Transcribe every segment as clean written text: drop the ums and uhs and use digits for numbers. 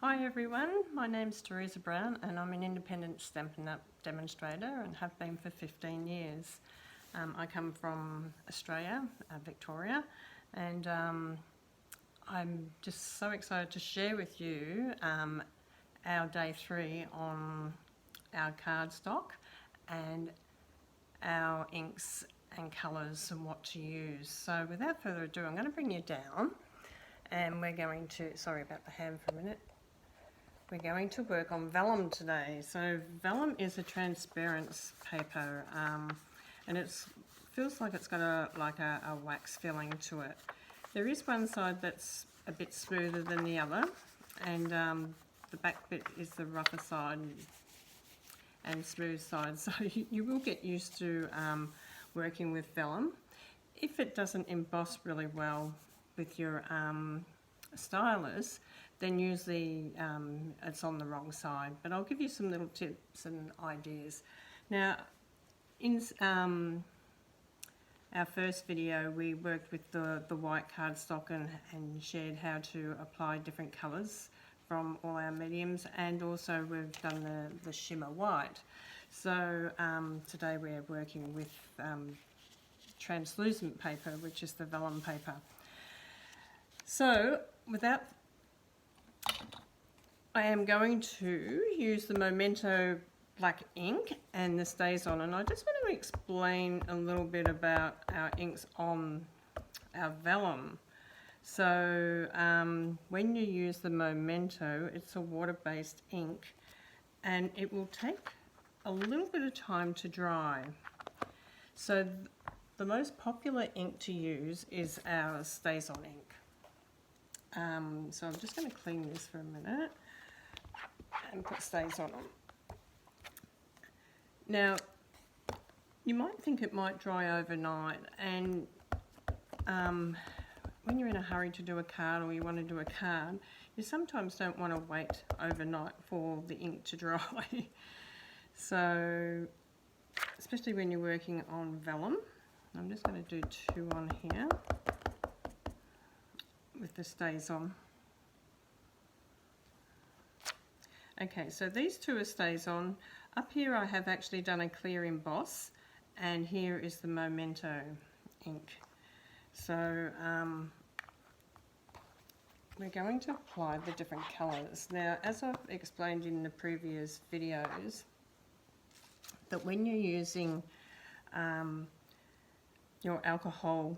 Hi everyone, my name's Teresa Brown and I'm an independent Stampin' Up demonstrator and have been for 15 years. I come from Australia, Victoria, and I'm just so excited to share with you our day 3 on our cardstock and our inks and colours and what to use. So without further ado, I'm going to bring you down and we're going to, sorry about the hand for a minute, we're going to work on vellum today. So vellum is a transparent paper and it feels like it's got a wax filling to it. There is one side that's a bit smoother than the other, and the back bit is the rougher side and smooth side, so you will get used to working with vellum. If it doesn't emboss really well with your stylus, then usually it's on the wrong side, but I'll give you some little tips and ideas. Now in our first video we worked with the white cardstock and shared how to apply different colours from all our mediums, and also we've done the shimmer white. So today we're working with translucent paper, which is the vellum paper. So I am going to use the Memento black ink and the Stays On, and I just want to explain a little bit about our inks on our vellum. So when you use the Memento, it's a water-based ink and it will take a little bit of time to dry. So the most popular ink to use is our Stays On ink. So I'm just going to clean this for a minute and put Stays On them. Now, you might think it might dry overnight, and when you're in a hurry to do a card or you want to do a card, you sometimes don't want to wait overnight for the ink to dry. So, especially when you're working on vellum, I'm just going to do 2 on here with the Stays On. Okay, so these 2 are Stays On. Up here I have actually done a clear emboss, and here is the Memento ink. So we're going to apply the different colours. Now, as I've explained in the previous videos, that when you're using your alcohol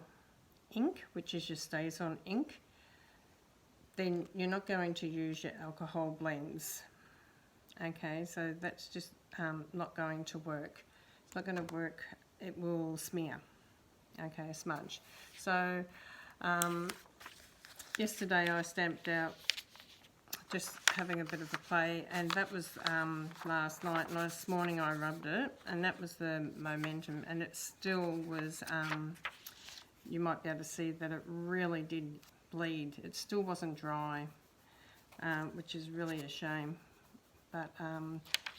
ink, which is your Stays On ink, then you're not going to use your alcohol blends. Okay, so that's just not going to work. It's not going to work, it will smear, okay, smudge. So yesterday I stamped out just having a bit of a play, and that was last night, and this morning I rubbed it, and that was the momentum, and it still was, you might be able to see that it really did bleed. It still wasn't dry, which is really a shame. But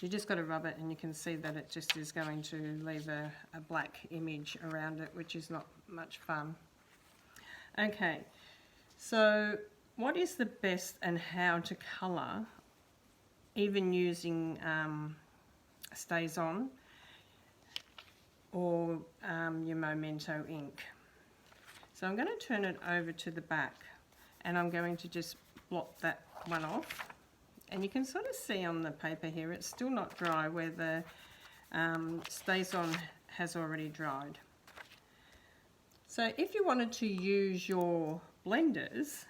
you just got to rub it, and you can see that it just is going to leave a black image around it, which is not much fun. Okay, so what is the best and how to colour, even using Stays On or your Memento ink? So I'm going to turn it over to the back, and I'm going to just blot that one off. And you can sort of see on the paper here, it's still not dry where the Stays On has already dried. So if you wanted to use your blenders,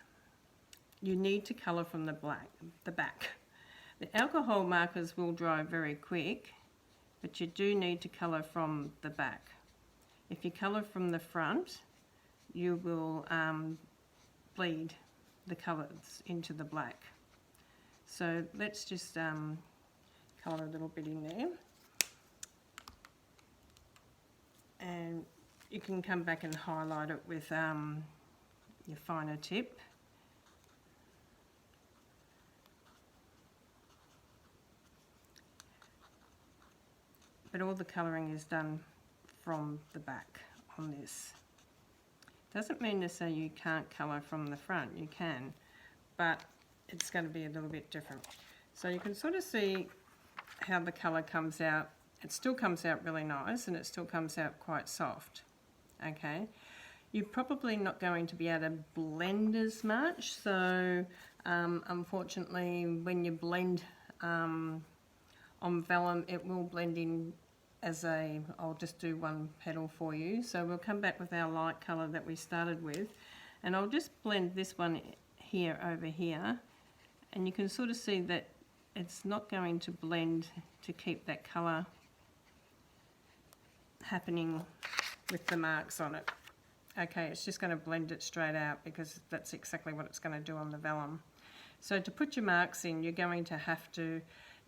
you need to colour from the back. The alcohol markers will dry very quick, but you do need to colour from the back. If you colour from the front, you will bleed the colours into the black. So let's just colour a little bit in there, and you can come back and highlight it with your finer tip. But all the colouring is done from the back on this. Doesn't mean to say you can't colour from the front, you can, but it's going to be a little bit different. So you can sort of see how the colour comes out. It still comes out really nice and it still comes out quite soft. Okay, you're probably not going to be able to blend as much, so unfortunately when you blend on vellum, it will blend in as a, I'll just do one petal for you. So we'll come back with our light colour that we started with, and I'll just blend this one here over here, and you can sort of see that it's not going to blend to keep that colour happening with the marks on it. Okay, it's just going to blend it straight out because that's exactly what it's going to do on the vellum. So to put your marks in, you're going to have to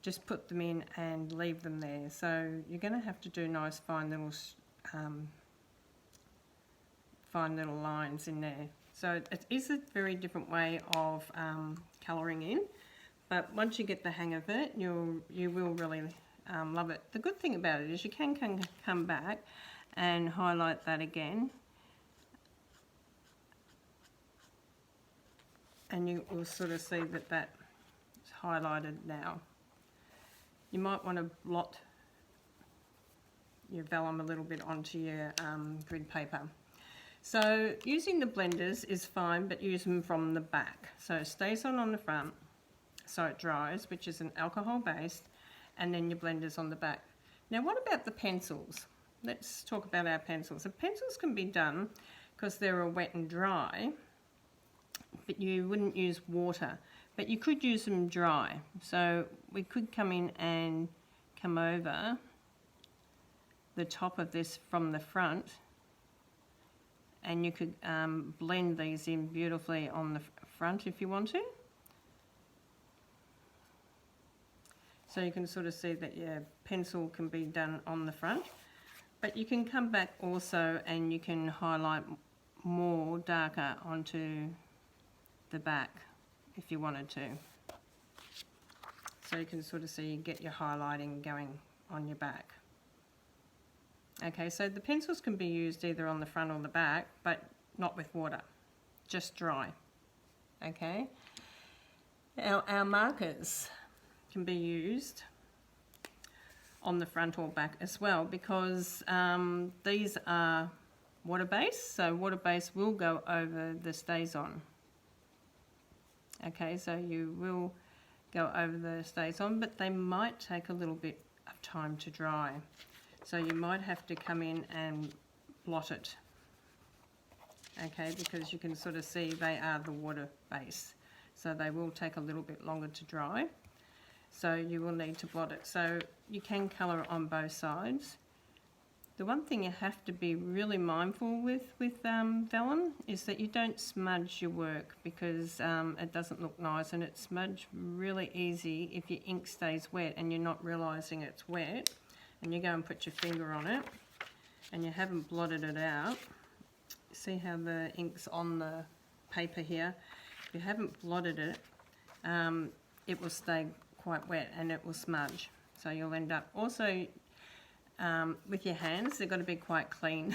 just put them in and leave them there. So you're going to have to do nice fine little lines in there. So it is a very different way of colouring in, but once you get the hang of it, you will really love it. The good thing about it is you can come back and highlight that again, and you will sort of see that that's highlighted now. You might want to blot your vellum a little bit onto your grid paper. So using the blenders is fine, but use them from the back. So it stays on the front, so it dries, which is an alcohol based, and then your blenders on the back. Now what about the pencils? Let's talk about our pencils. The pencils can be done because they're wet and dry, but you wouldn't use water, but you could use them dry. So we could come in and come over the top of this from the front, and you could blend these in beautifully on the front if you want to. So you can sort of see that your pencil can be done on the front, but you can come back also and you can highlight more darker onto the back if you wanted to. So you can sort of see, get your highlighting going on your back. Okay, so the pencils can be used either on the front or the back, but not with water, just dry. Okay, our markers can be used on the front or back as well, because these are water-based, so water-based will go over the StazOn. Okay, so you will go over the StazOn, but they might take a little bit of time to dry. So you might have to come in and blot it. Okay, because you can sort of see they are the water base, so they will take a little bit longer to dry. So you will need to blot it. So you can colour on both sides. The one thing you have to be really mindful with vellum is that you don't smudge your work, because it doesn't look nice, and it's smudged really easy if your ink stays wet and you're not realising it's wet, and you go and put your finger on it and you haven't blotted it out. See how the ink's on the paper here? If you haven't blotted it, it will stay quite wet and it will smudge. So you'll end up also with your hands, they've got to be quite clean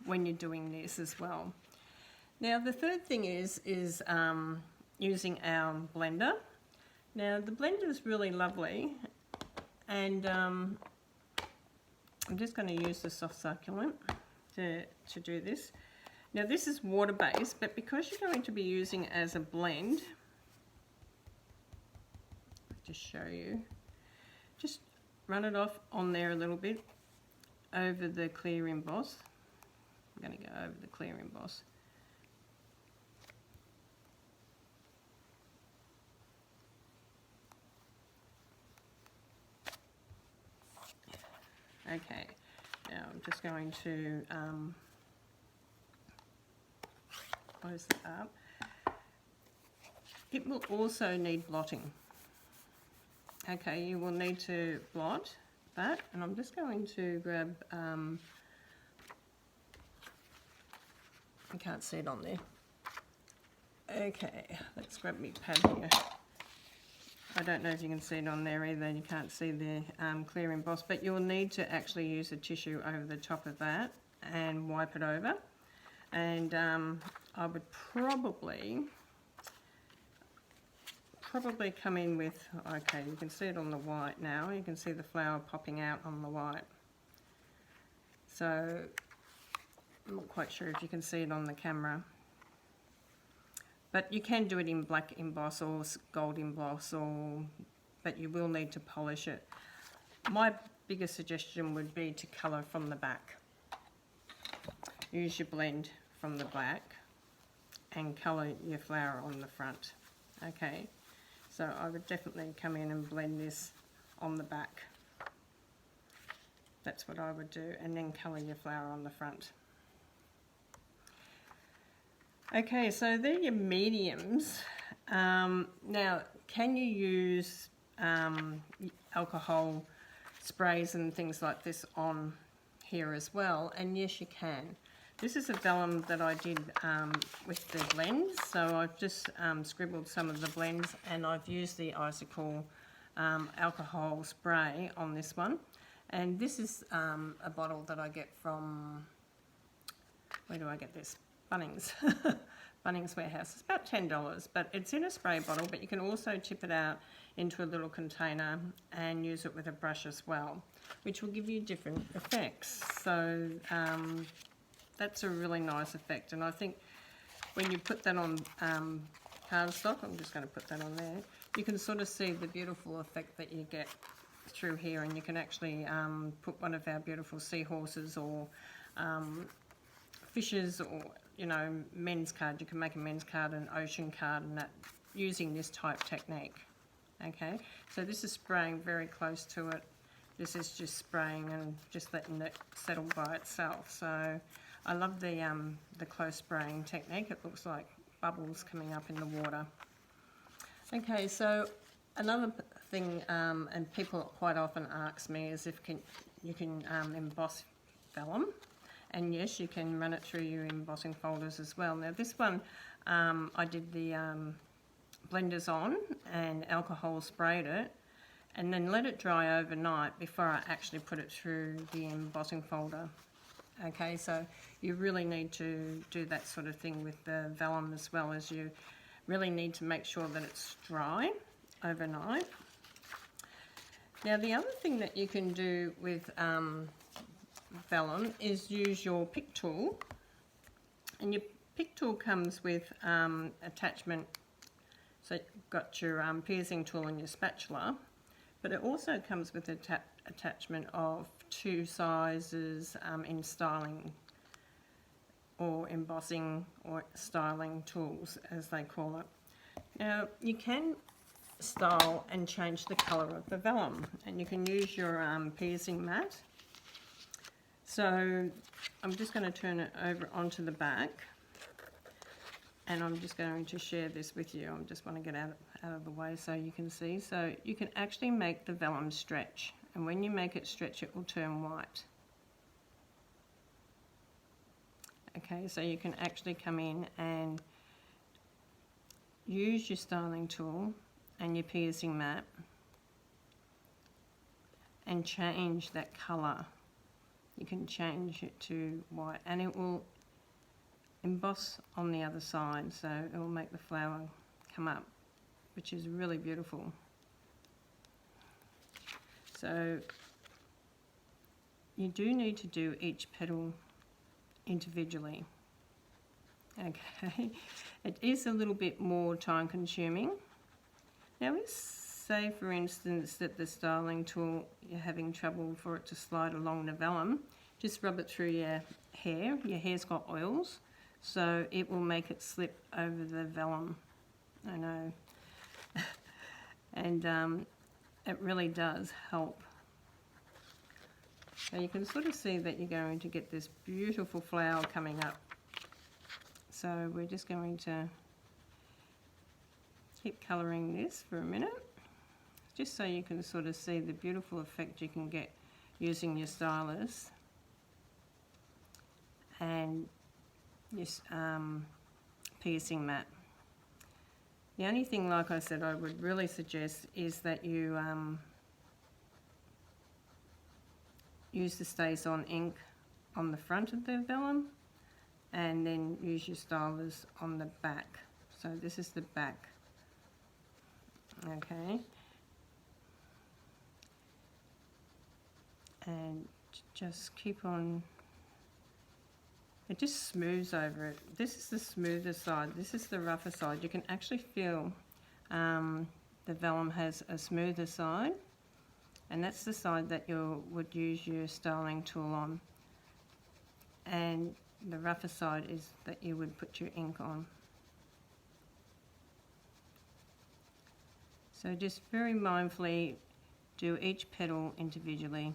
when you're doing this as well. Now the third thing is using our blender. Now the blender is really lovely, and I'm just going to use the soft succulent to do this. Now this is water based, but because you're going to be using it as a blend, I'll just show you, just run it off on there a little bit over the clear emboss. I'm going to go over the clear emboss. Okay, now I'm just going to close that up. It will also need blotting. Okay, you will need to blot that, and I'm just going to grab, I can't see it on there. Okay, let's grab my pad here. I don't know if you can see it on there either, you can't see the clear emboss, but you'll need to actually use a tissue over the top of that and wipe it over. And I would probably probably come in with, okay, you can see it on the white now. You can see the flower popping out on the white. So I'm not quite sure if you can see it on the camera. But you can do it in black emboss or gold emboss, but you will need to polish it. My biggest suggestion would be to colour from the back. Use your blend from the back and colour your flower on the front. Okay, so I would definitely come in and blend this on the back. That's what I would do, and then colour your flower on the front. Okay, so they're your mediums. Now, can you use alcohol sprays and things like this on here as well? And yes, you can. This is a vellum that I did with the blends, so I've just scribbled some of the blends, and I've used the icicle alcohol spray on this one. And this is a bottle that I get from, where do I get this? Bunnings. Bunnings Warehouse. It's about $10, but it's in a spray bottle, but you can also tip it out into a little container and use it with a brush as well, which will give you different effects. So that's a really nice effect, and I think when you put that on cardstock, I'm just going to put that on there, you can sort of see the beautiful effect that you get through here, and you can actually put one of our beautiful seahorses or fishes, or you know, men's card. You can make a men's card, an ocean card, and that using this type technique. Okay, so this is spraying very close to it. This is just spraying and just letting it settle by itself. So I love the close spraying technique. It looks like bubbles coming up in the water. Okay, so another thing, and people quite often ask me, is if you can emboss vellum. And yes, you can run it through your embossing folders as well. Now this one, I did the blenders on and alcohol sprayed it, and then let it dry overnight before I actually put it through the embossing folder. Okay, so you really need to do that sort of thing with the vellum, as well as you really need to make sure that it's dry overnight. Now the other thing that you can do with vellum is use your pick tool, and your pick tool comes with attachment, so you've got your piercing tool and your spatula, but it also comes with attachment of 2 sizes in styling or embossing or styling tools, as they call it. Now you can style and change the colour of the vellum, and you can use your piercing mat. So I'm just going to turn it over onto the back, and I'm just going to share this with you. I just want to get out of the way so you can see. So you can actually make the vellum stretch, and when you make it stretch, it will turn white. Okay, so you can actually come in and use your styling tool and your piercing mat and change that colour. You can change it to white, and it will emboss on the other side, so it will make the flower come up, which is really beautiful. So you do need to do each petal individually. Okay, it is a little bit more time consuming. Now let's say for instance that the styling tool, you're having trouble for it to slide along the vellum, just rub it through your hair. Your hair's got oils, so it will make it slip over the vellum. I know. And it really does help. So you can sort of see that you're going to get this beautiful flower coming up. So we're just going to keep colouring this for a minute, just so you can sort of see the beautiful effect you can get using your stylus and your piercing mat. The only thing, like I said, I would really suggest is that you use the Stays On ink on the front of the vellum, and then use your stylus on the back. So this is the back Okay. And just keep on, it just smooths over it. This is the smoother side, this is the rougher side. You can actually feel the vellum has a smoother side, and that's the side that you would use your styling tool on, and the rougher side is that you would put your ink on. So just very mindfully do each petal individually.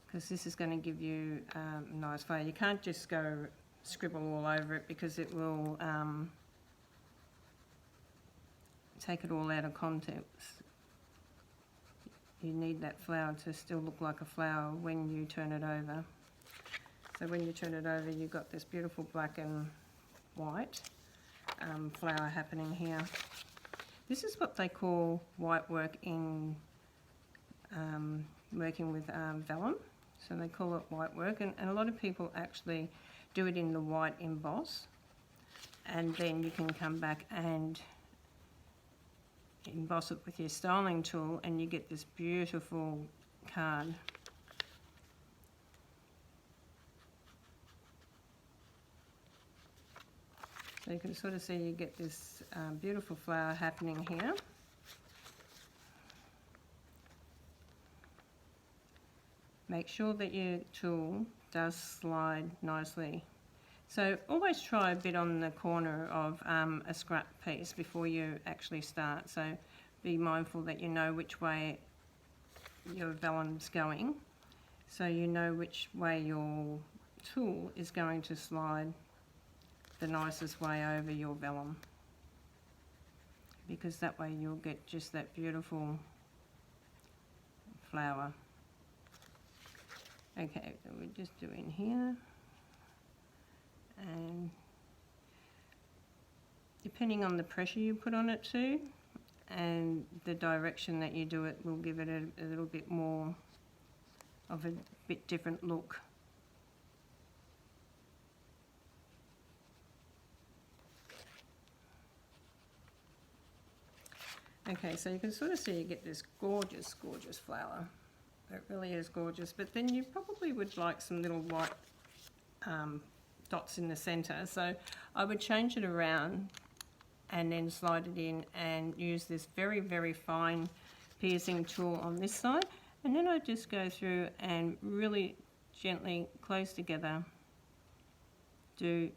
Because this is going to give you a nice flavour. You can't just go scribble all over it, because it will take it all out of context. You need that flower to still look like a flower when you turn it over. So when you turn it over, you've got this beautiful black and white flower happening here. This is what they call white work in working with vellum. So they call it white work, and a lot of people actually do it in the white emboss, and then you can come back and emboss it with your styling tool, and you get this beautiful card. So you can sort of see you get this beautiful flower happening here. Make sure that your tool does slide nicely. So always try a bit on the corner of a scrap piece before you actually start. So be mindful that you know which way your vellum's going, so you know which way your tool is going to slide the nicest way over your vellum, because that way you'll get just that beautiful flower. Okay, so we're just doing here, and depending on the pressure you put on it too, and the direction that you do it, will give it a little bit more of a bit different look. Okay, so you can sort of see you get this gorgeous, gorgeous flower. It really is gorgeous, but then you probably would like some little white dots in the centre. So I would change it around and then slide it in and use this very, very fine piercing tool on this side. And then I just go through and really gently close together, do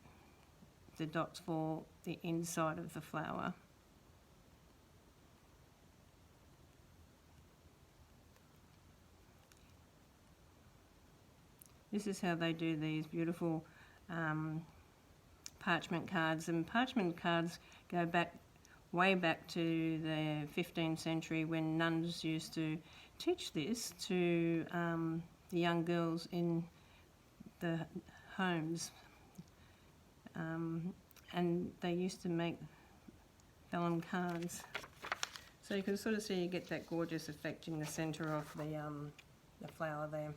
the dots for the inside of the flower. This is how they do these beautiful parchment cards, and parchment cards go back way back to the 15th century, when nuns used to teach this to the young girls in the homes, and they used to make vellum cards. So you can sort of see you get that gorgeous effect in the centre of the flower there.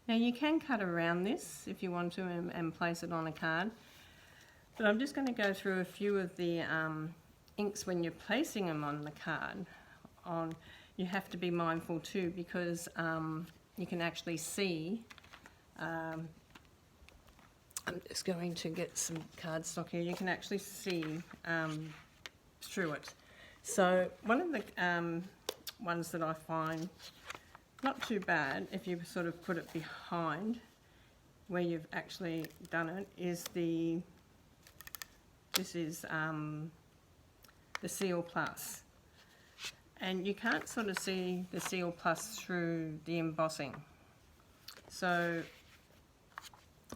Now you can cut around this if you want to and place it on a card, but I'm just going to go through a few of the inks when you're placing them on the card. You have to be mindful too, because you can actually see, I'm just going to get some cardstock here, you can actually see through it. So one of the ones that I find not too bad, if you sort of put it behind where you've actually done it, is this is the Seal Plus. And you can't sort of see the Seal Plus through the embossing. So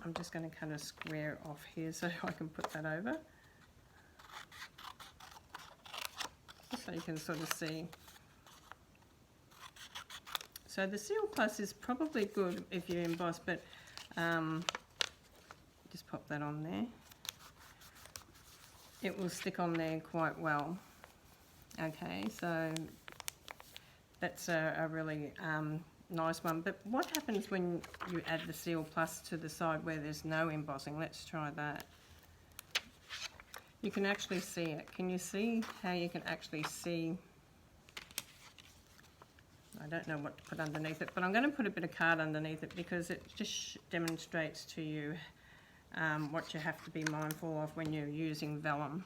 I'm just going to cut a square off here so I can put that over, so you can sort of see. So the Seal Plus is probably good if you emboss, but just pop that on there. It will stick on there quite well. Okay, so that's a really nice one. But what happens when you add the Seal Plus to the side where there's no embossing? Let's try that. you can actually see it. Can you see how you can actually see? I don't know what to put underneath it, but I'm going to put a bit of card underneath it because it just demonstrates to you what you have to be mindful of when you're using vellum.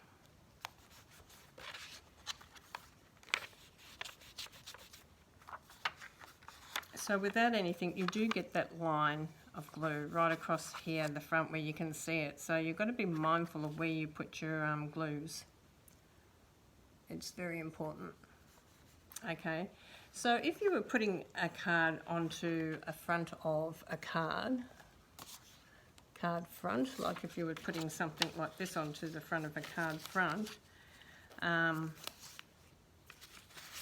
So without anything, you do get that line of glue right across here, the front where you can see it. So you've got to be mindful of where you put your glues. It's very important. Okay, so if you were putting a card onto a front of a card front, like if you were putting something like this onto the front of a card front,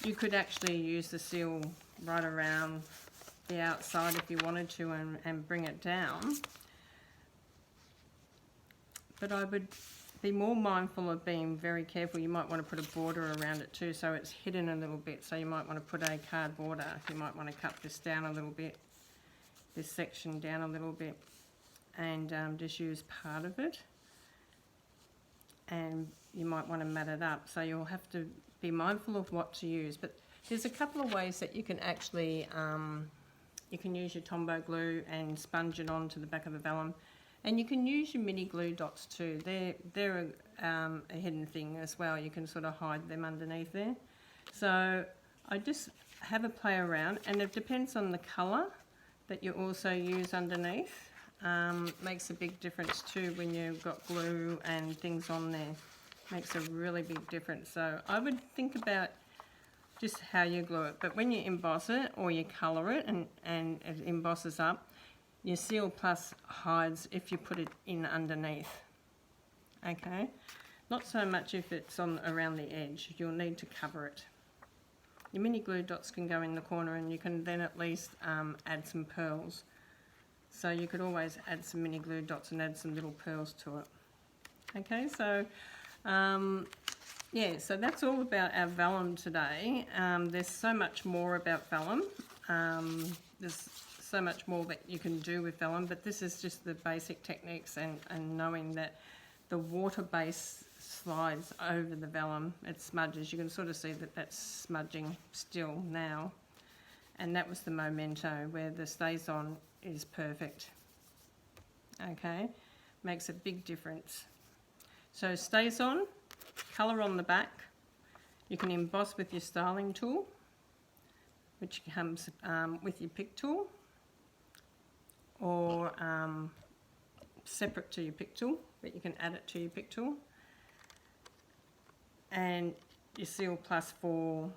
you could actually use the seal right around the outside if you wanted to and bring it down. But I would be more mindful of being very careful. You might want to put a border around it too, so it's hidden a little bit. So you might want to put a card border. You might want to cut this down a little bit, this section down a little bit, and just use part of it. And you might want to mat it up. So you'll have to be mindful of what to use. But there's a couple of ways that you can actually, you can use your Tombow glue and sponge it onto the back of the vellum. And you can use your mini glue dots too. They're a hidden thing as well. You can sort of hide them underneath there. So I just have a play around, and it depends on the colour that you also use underneath. Makes a big difference too when you've got glue and things on there. Makes a really big difference. So I would think about just how you glue it. But when you emboss it or you colour it and it embosses up, your Seal Plus hides if you put it in underneath. Okay, not so much if it's on around the edge. You'll need to cover it. Your mini glue dots can go in the corner, and you can then at least add some pearls. So you could always add some mini glue dots and add some little pearls to it. Okay, so yeah, so that's all about our vellum today. There's so much more about vellum. There's so much more that you can do with vellum, but this is just the basic techniques and knowing that the water base slides over the vellum, it smudges. You can sort of see that that's smudging still now, and that was the Memento where the stays on is perfect. Okay, makes a big difference. So stays on, colour on the back. You can emboss with your styling tool, which comes with your pick tool, or separate to your pick tool, but you can add it to your pick tool, and your Seal Plus for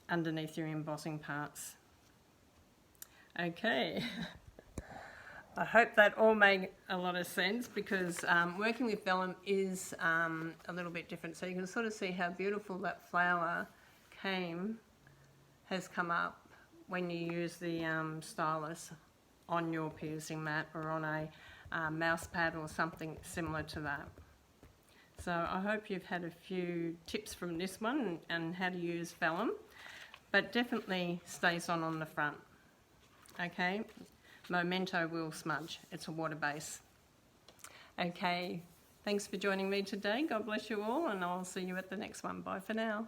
underneath your embossing parts. Okay, I hope that all made a lot of sense, because working with vellum is a little bit different. So you can sort of see how beautiful that flower has come up when you use the stylus on your piercing mat or on a mouse pad or something similar to that. So I hope you've had a few tips from this one and how to use vellum, but definitely stays on the front. Okay, Memento will smudge. It's a water base. Okay, thanks for joining me today. God bless you all, and I'll see you at the next one. Bye for now.